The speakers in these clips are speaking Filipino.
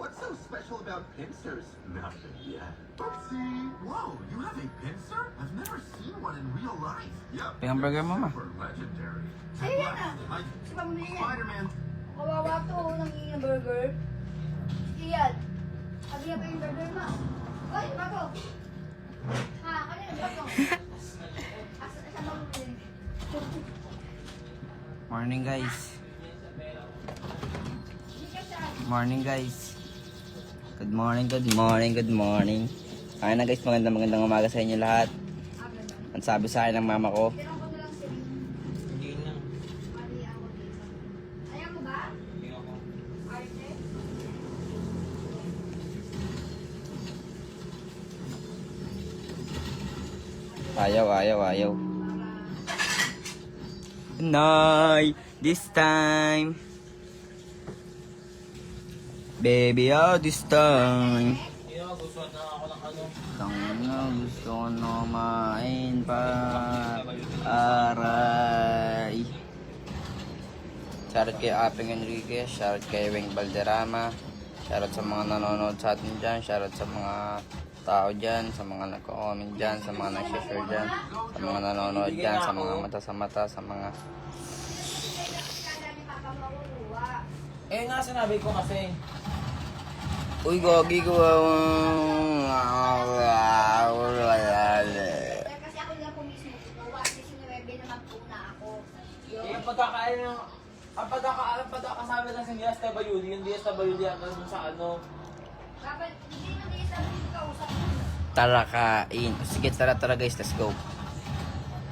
What's so special about pincers? Nothing yet. See? Whoa, you have a pincer? I've never seen one in real life. Yep. Hamburger mo, ma. Super legendary. Ay, yan na. I- Si pamili yan. Spider-Man. Kawawa to, nangingi ng burger. Sige yan. Sabi niya pa yung burger mo. Oy, bago. Ha, kanina bago. Saan ba bumili? Morning guys. Hindi ka siya. Morning guys. Good morning, good morning, good morning. Kaya na guys, magandang umaga sa inyo lahat. Ganda. Ang sabi sa akin ng mama ko, Tinang ko na lang si Rin. hindi na. Mali ako dito. Ayaw mo ba? Arte? Ayaw. Nay, this time. Baby, this time. Gusto na ako ng ano. Tanga, gusto ko na kumain pa. Aray. Shoutout kay Apeng Enriquez, shoutout kay Weng Valderrama, shoutout sa mga nanonood sa atin dyan, shoutout sa mga tao dyan, sa mga nagko-comment dyan, sa mga nag-share dyan, sa mga nanonood dyan, sa mga mata sa mata, sa mga... Kala ni Papa makukuha. Eh nga sinabi ko kasi. Uy, gogi ko. Kasi ako lang po mismo kukuha. Kasi sinuwebe na magpuna ako. Eh, Yun. pagkakain ng... Ang pagkakasabi ng si DSWD, yung DSWD ako dun sa ano. Dapat, hindi na din sa mga kausap mo. Tara kain. Sige, tara guys, let's go.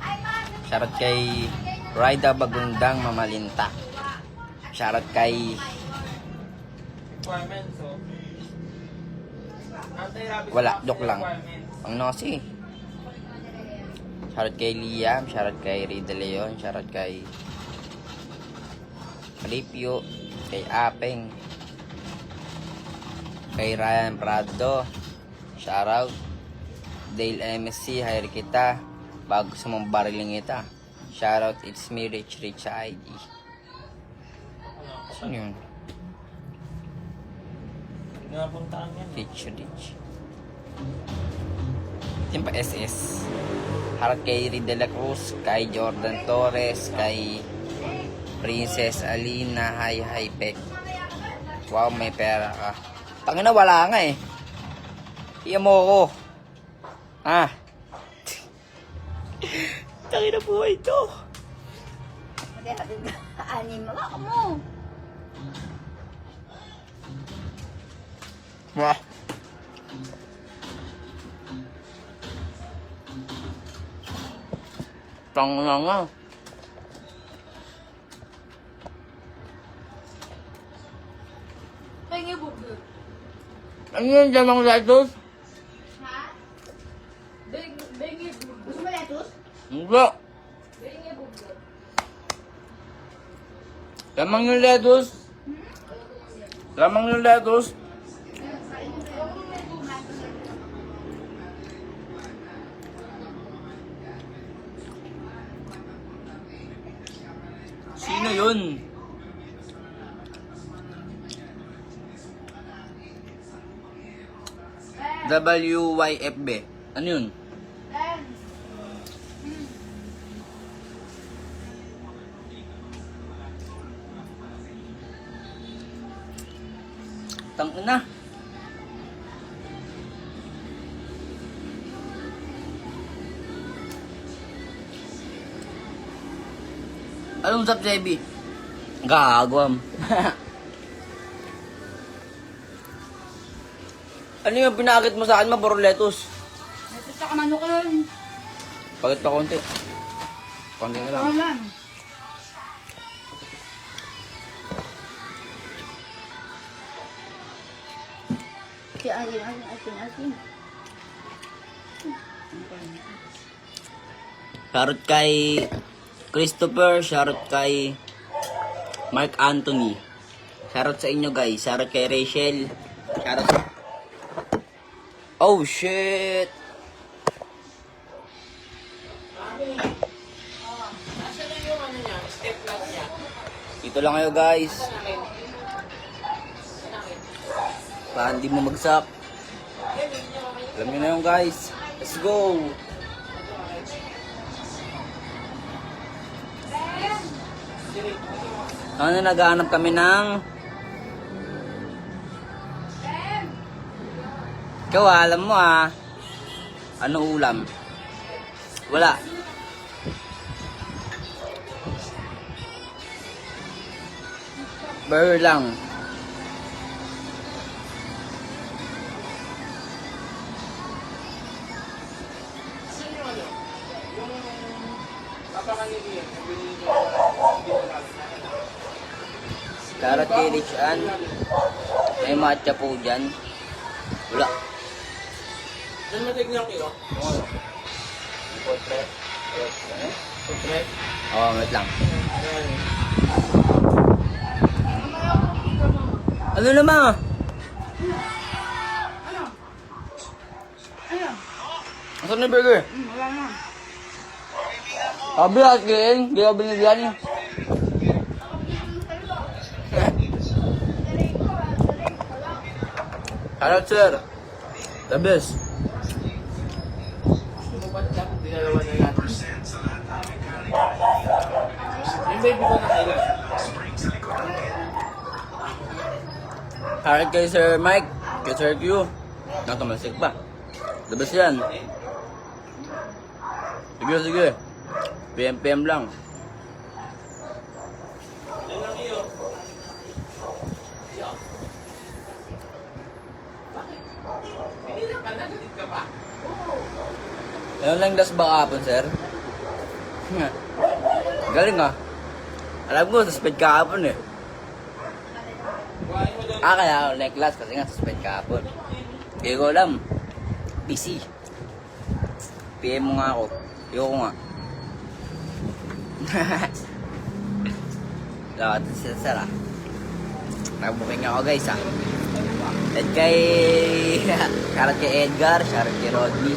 Ay, ma! Shoutout kay Raida Bagundang Mamalinta. Shoutout kay Requirements, so. Anti-rabies Wala, vaccine joke lang. requirements. Ang Nossi. Shoutout kay Liam, shoutout kay Rida Leon, shoutout kay Alipio, kay Apeng, kay Ryan Prado, shoutout Dale MSC, hire kita bago sa mong bariling ita. Shoutout, it's me, Rich ID. Saan yun? Napuntaan yan. Rich. Yung pa SS. Harap kay Reed de la Cruz, kay Jordan Torres, kay Princess Alina, hi Pek. Wow, may pera ka. Tangina, wala nga eh. Iyan mo ako. Ha? Tangina po ito. Hatid ka. Anim mo. Ako mo. Wah. Tangina nga. Pengi burger. Ano yung damang lettuce? Ha? Bengi burger. Gusto mo lettuce? Hindi. Bengi burger. Lamang yung lettuce. Lamang yung lettuce. Sino yun? WYFB. Ano yun? Then, Tangina. Anong sap, JB? Gagawam. Ano yung pinakit mo sa akin, maborletos? lettuce sa manok yun. Pagit pa konti. Konti na lang. Ako lang. Asin. Shoutout kay Christopher, shoutout kay Mark Anthony. Shoutout sa inyo guys, shoutout kay Rachel. Shoutout. Oh shit. Nasaan na yung ano niya? Step lang niya. Dito lang kayo guys. Baka hindi mo magsak. Alam nyo na yun guys. Let's go! Ano naghahanap kami ng... Ikaw alam mo ano ulam? Wala. Burger lang. Carrot kay Rich Ann. May matcha po dyan. Wala. Saan mo tignan kayo? Portrait. Portrait. Oo, wait lang. Ano naman? Asan na yung burger? Wala na. Sabi akin, hindi ako binigyan niya. Carrot sir. The best. Dinalawa na natin. Yung baby ko na kayo. Carrot kay Sir Mike. Kay Sir Q. Nakamasik pa. The best yan. Sige, sige. PM lang. Ano lang das ba kahapon, sir? Galing Alam ko, suspend kahapon eh. Kaya ako necklace kasi nga suspend kahapon. Hindi ko alam. Busy. PM mo nga ako. Ayoko nga. Dapat sir Nagbuking ako guys At kay Shoutout kay Edgar, shoutout kay Rodney.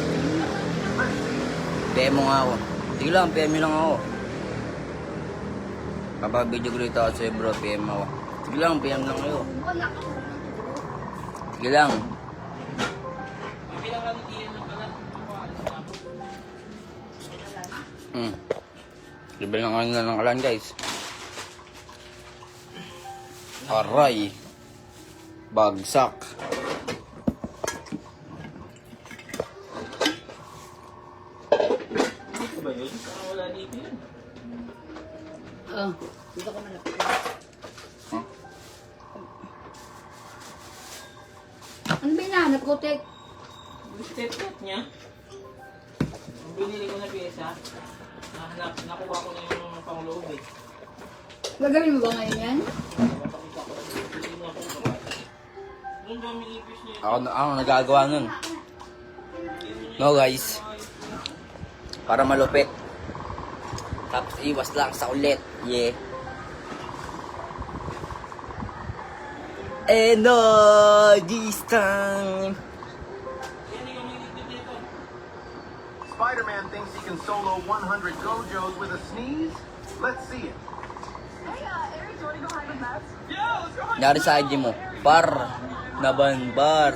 PM mo nga ako. Sige lang, PM lang ako. Papabidyo ko dito ako sa'yo bro, PM ako. Sige lang, PM lang kayo. Sige lang. Libre lang kayo na ng kalan guys. Aray. Bagsak. Dito ba yun? Parang wala dito yun. Dito ko malapit. Ano ba hinahanap ko, Tek? Yung step-step niya. Ang binili ko na pyesa. Nakuha ko na yung pangloob eh. Gagawin mo ba ngayon yan? Papakita ko. Hindi na ako kapag. Doon ba may ipis niya? Ako nagagawa nun. No guys. Para malupit. Tapos iwas lang sa ulit. Yeah. Energy time. Spider-Man thinks he can solo 100 Gojos with a sneeze? Let's see it. Dari sa IG mo. Bar. Naban bar.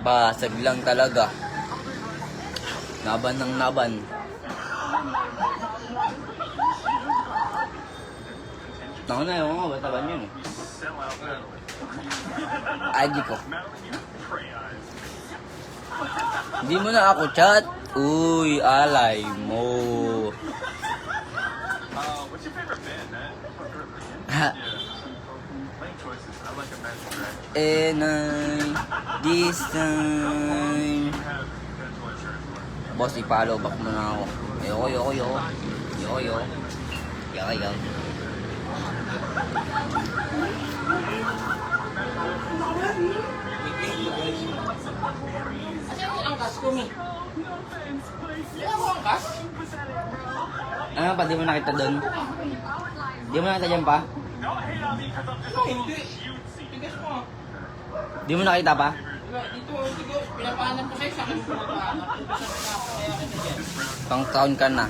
Basag lang talaga. Naban ng naban. Ako na yung mga bataban yun. IG ko. Hindi mo na ako chat. Uy, alay mo. What's your favorite band, man? Playing choices. I like Imagine Dragons. And this time. Boss, i-follow back mo na ako. Yo. Kasi ako angkas ko mi. Hindi ako angkas. Ano pa, di mo nakita doon? Di mo nakita dyan pa? Ano hindi? Tigas mo. Di mo nakita pa? Dito, pinapahanap ko sa'yo sa akin pinapahanap. Kaya kita dyan. Pang taon ka na.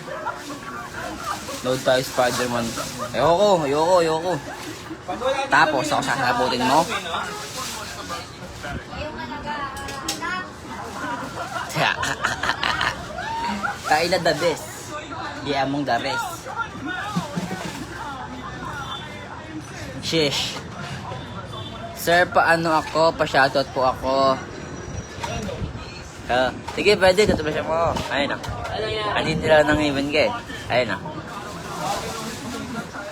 Load tayo Spider-Man. Ayoko. Pag wala dito, Tapos ako sasabutin mo. Kaila the best. Di among the rest. Shish. Sir, paano ako? Pa-shoutout po ako. Sige, pwede. Katulad siya mo. Ayun na. Ano yan? Andito lang ng event ka eh. Ayun na.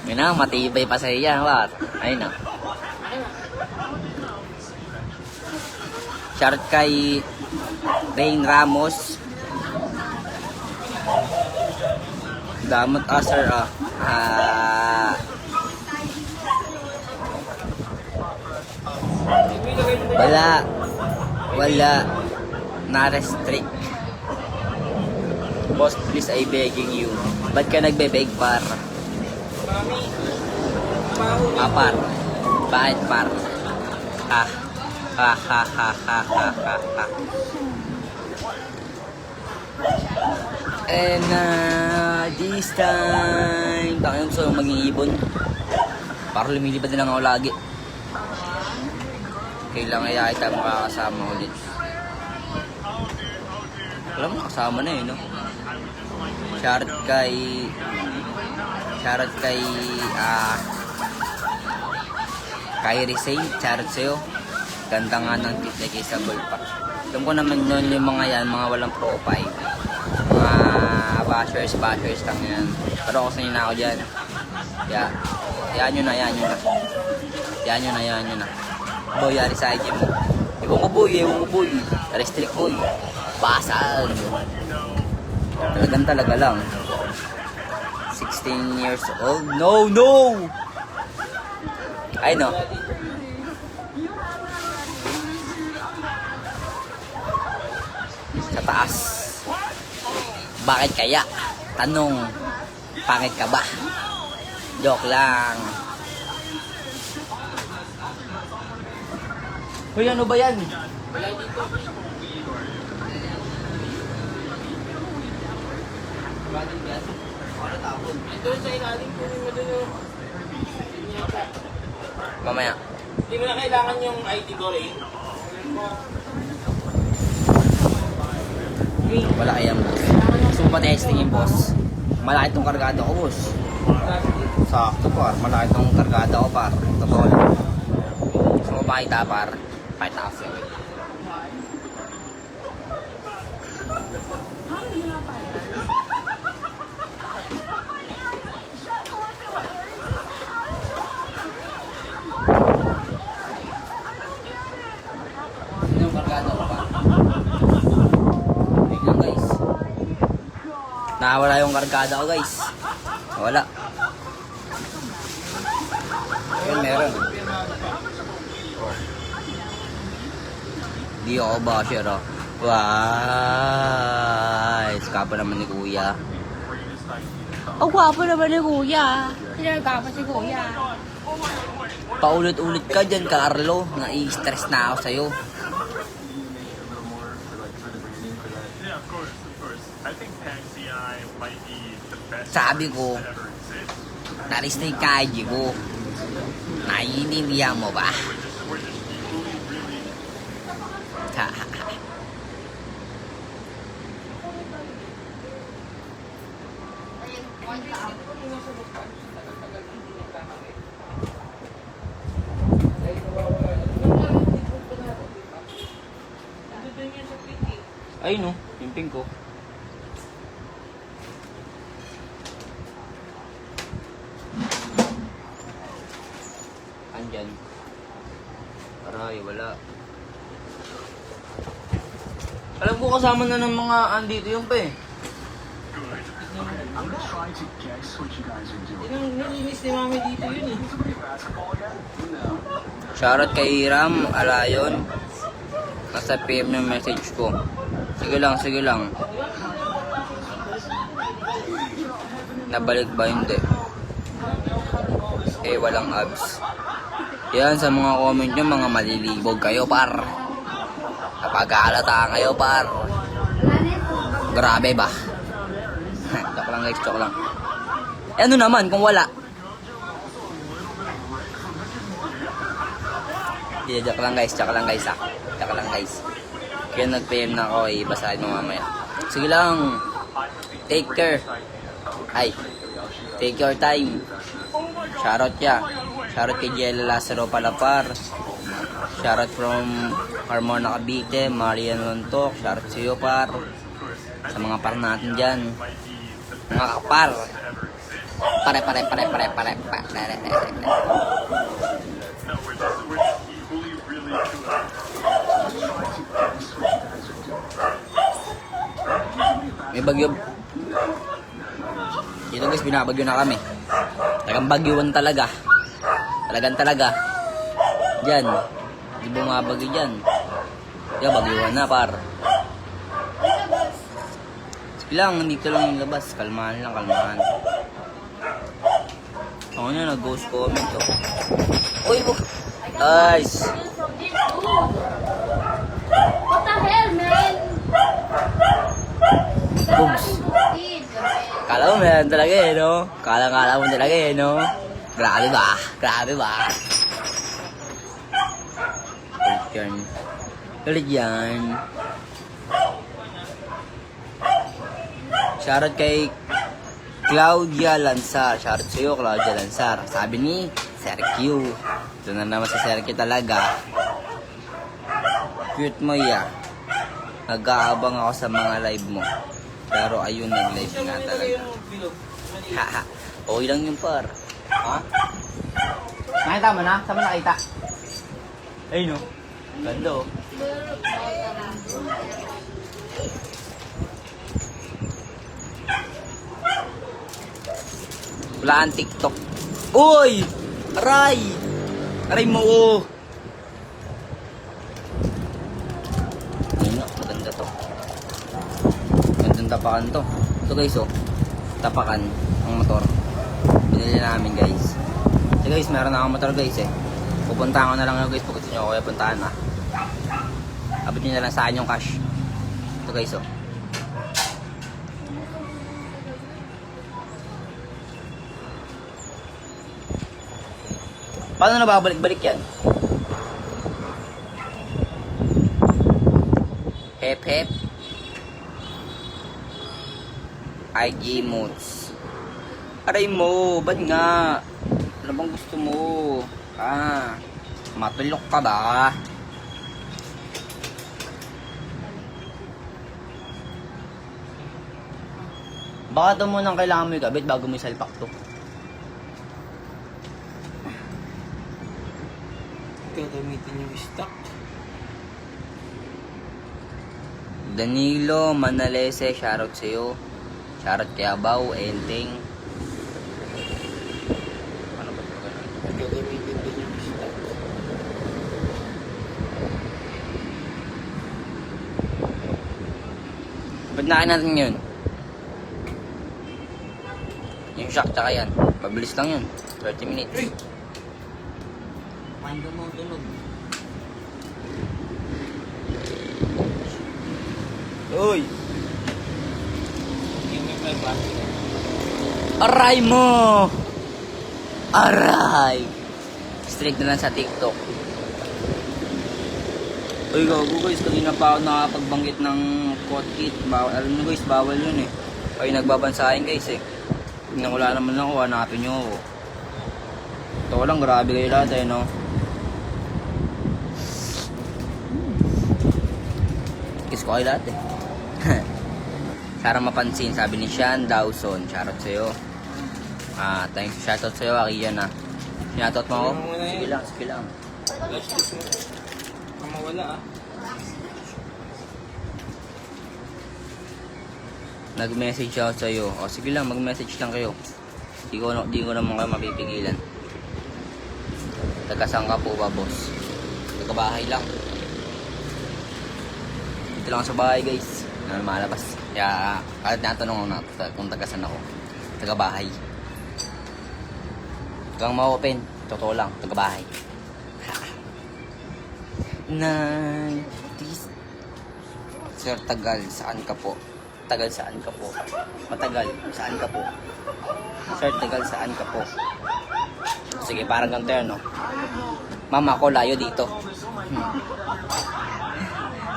Yun na, matibay pa sa iya. What? Ayun na. Shout kay Rain Ramos. Damot sir Wala. Na-restrict. Boss, please, I begging you. Ba't ka nagbe-beg, par? Mami. Par. Bakit, par? Ha. And this time, takang gusto maging ibon. Para lumilipad din lang ako lagi. Kailangan kaya kita makakasama ulit. Alam mo, nakasama na eh, no? Shoutout kay Kyrie Saint, shoutout sa'yo. Ganda nga ng tip kay Isabel pa. Alam ko naman nun yung mga yan, mga walang profile. Mga bashers lang yan. Pero ako sanay na ako dyan. Yan nyo na. Boy, yari sa IG mo. Ewan ko boy. Restrict boy. Basag. Talaga lang. 16 years old. No! I know. Sa taas. Bakit kaya? Tanong. Pangit ka ba? Joke lang. Hoy, ano ba yan? Wala dito. Ito sa ilalim ko yung madalo. Mamaya. Hindi mo na kailangan yung ID ko rin. Wala kayang boss. Gusto mo pa testing yung boss? Malaki itong kargado ko, boss. Sakto, par. Malaki itong kargado ko, par. Totoo lang. Gusto mo pakita, par? Pakita ko sa'yo. Sino yung kargado ko, par? Tignan, guys. Nawala yung kargada ko, guys. Wala. Ayun, meron. Di ako basher, oh. Wow! Iskapa naman ni Kuya. Ang gwapo naman ni Kuya. Sinagapa si Kuya. Paulit-ulit ka dyan, Carlo. Nai-stress na ako sa'yo. Yeah, of course. I think Taxi Eye might be the best Sabi ko, that ever exists. naris na yung kaji ko. Naiintindihan mo ba? We're just really Ay no, yung pink ko. Andyan. Aray, wala. Alam ko kasama na ng mga andito yung pa eh. I'm gonna try to guess what you guys are doing. Yung nilinis ni Mami dito yun eh. Basketball again? No. Shoutout kay Ram Alayon. Nasa PM ng message ko. Sige lang. Nabalik ba? Hindi. Walang abs. Yan, sa mga comment nyo, mga malilibog kayo, par. Napag-aalata kayo, par. Grabe ba? Joke lang. Ano naman kung wala? Joke lang guys. Joke lang guys. Kaya nag-PM na ako, basahin mo mamaya. Sige lang. Take care. Ay, take your time. Shoutout ya. Shoutout kay Jella Lazaro Palapar. Shoutout from Carmona Cavite, Marian Lontok. Shoutout sa iyo, par. Sa mga par natin dyan. Mga kapar. Pare. No, we're equally really good. May bagyo. Dito guys, binabagyo na kami. Talagang bagyuan talaga. Talaga. Diyan. Di bumabagyo dyan. Diyan, bagyuan na, par. Sige lang, dito lang yung labas. Kalmahan. Ako na, nag-ghost comment to. Uy, guys. What the hell, man? Oops. Kala mo meron talaga eh, no? Kala mo talaga eh, no? Grabe ba? Ulit yan. Shoutout kay Claudia Lansar. Shoutout sa'yo, Claudia Lansar. Sabi ni Sir Q. Ito na naman si Sir Q talaga. Cute mo ya. Nag-aabang ako sa mga live mo. Pero ayun, nag-live nga talaga. Haha. Okay lang yung par. Ha? Nakita mo na? Saan mo nakita? Ayun o. Ganda o. Wala ang TikTok. Uy! Aray mo o. Ayun o. Maganda to. Magandang tapakan to. Ito guys o. Tapakan ang motor. Binili namin guys. So guys, meron na akong motor guys eh. Pupuntahan ko na lang yun guys. Pag gusto nyo ako kaya puntahan na. Abot nyo na lang sa akin yung cash. Ito guys oh. Paano na babalik-balik yan? Hep. IG modes. Aray mo, ba't nga? Ano bang gusto mo? Matulok ka ba? Baka ito munang kailangan mo yung gabit bago mo isalpak to. Gagamitin yung stock. Danilo Manalese, shoutout sa'yo. Shoutout kay Abaw, Enteng. Ano ba ito? Gagamitin din yung stock. Ba't nakain natin yun? Yung shock tsaka yan. Mabilis lang yun. 30 minutes. Mind mo tunog. Uy! Yung may plastic. Aray mo! Aray! Strict na lang sa TikTok. Uy, gago guys, kanina pa ako nakapagbanggit ng Kotkit. Bawal, alam nyo guys, bawal yun eh. Ay, nagbabansahin guys eh. Tingnan wala naman ako, hanapin nyo ako. Ito lang, grabe kayo lahat eh, no? Kiss ko kayo lahat eh. Para mapansin, sabi ni Sean Dawson. Shoutout sa'yo. Thanks, shoutout sa'yo, Akiyan ah. Shoutout mo ako? Sige lang. Plastic mo. Mawala ah. Nag-message ako sa'yo. O sige lang, mag-message lang kayo. Di ko naman kayo mapipigilan. Taga-saan ka po ba, boss? Taga-bahay lang. Dito lang sa bahay, guys. Ano malabas. Kaya, kahit natanong ako na kung taga-saan ako. Taga-bahay. Kung ma-open, totoo lang, taga-bahay. Sir Tagal, saan ka po? Tagal, saan ka po? Matagal, saan ka po? Sir Tagal, saan ka po? Sige, parang ganito yun, no? Mama ko, layo dito.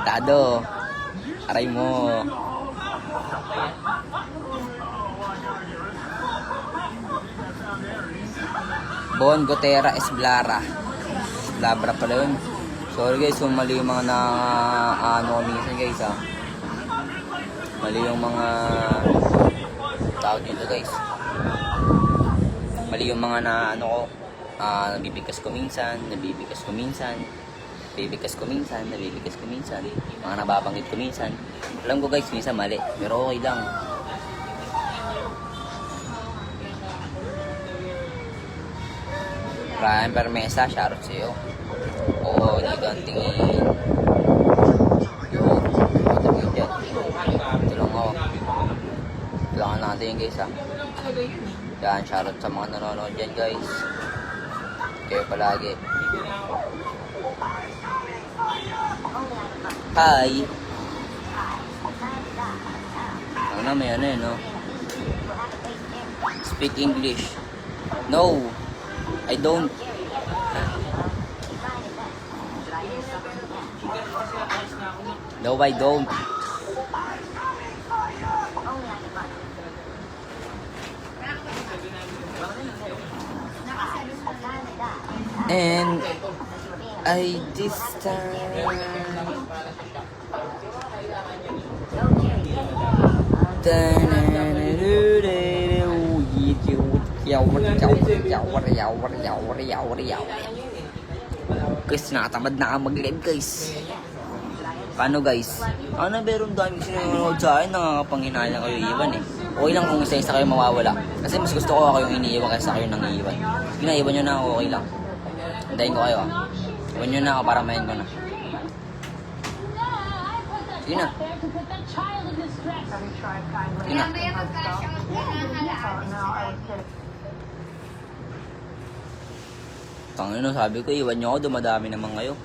Tado. Aray mo. Bon Gotera Esblara. Labra pala yun. Sorry guys, kung mali yung mga ano minsan guys ha. Mali yung mga tawag nito guys. Mali yung mga na ano ko. Nabibigkas ko minsan. Nabibigas ko minsan. Mga nababanggit ko minsan. Alam ko guys, minsan mali. Pero okay lang. Ryan Permesa, shoutout sa'yo. Oo, dito ang tingin. Tulong ako. Tulungan natin yun guys ha. Yan, shoutout sa mga nanonood dyan guys. Kayo palagi. Hi! Ano na, may ano no? Speak English. No! I don't. No, I don't. And I this time guys, nakatamad na ka mag-live guys. Paano guys? Ano meron dami sinunod sa akin, nakakapanghinala kayo iwan eh. Okay lang kung isa-isa kayo mawawala. Kasi mas gusto ko ako yung iniiwan kaysa kayo nang iiwan. Sige na, iwan nyo na ako, okay lang. Hintayin ko kayo ah. Iwan nyo na ako para mahin ko na. Sige na. Sige na. Mamaya magkasya ka na Tangino, sabi ko, iwan nyo ako, dumadami naman kayo.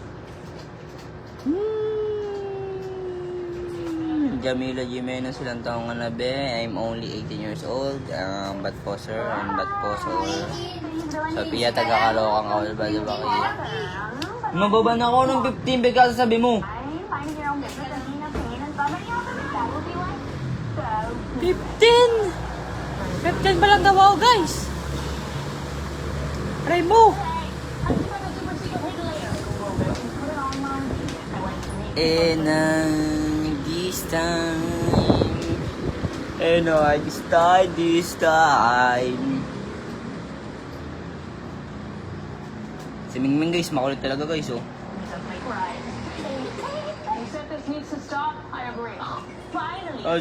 Jamila Jimenez, ilang taong ka na be? I'm only 18 years old. Ba't po sir? Ba't po sir? Sophia, taga-Caloocan ka. Ba diba kayo? Mababa na ako ng 15, bigla sabi mo. 15 pa lang daw ako, guys. Try mo. This time. Si Mingming guys, makulit talaga guys oh.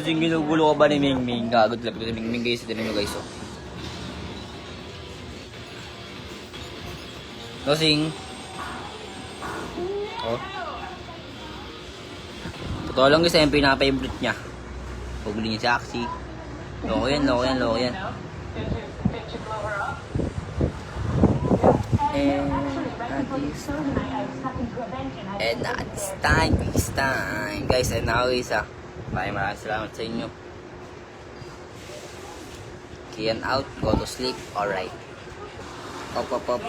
Sige, ginugulo ka ba ni Mingming? Gagod lang si Mingming guys, ito nyo guys oh. Nosing. Oh. Totoo lang guys, yung pinaka-favorite niya. Paguli niya si Axie. Loko yan. And at this time. Guys, and now guys maraming salamat sa inyo. Kian out, go to sleep, alright. Pop.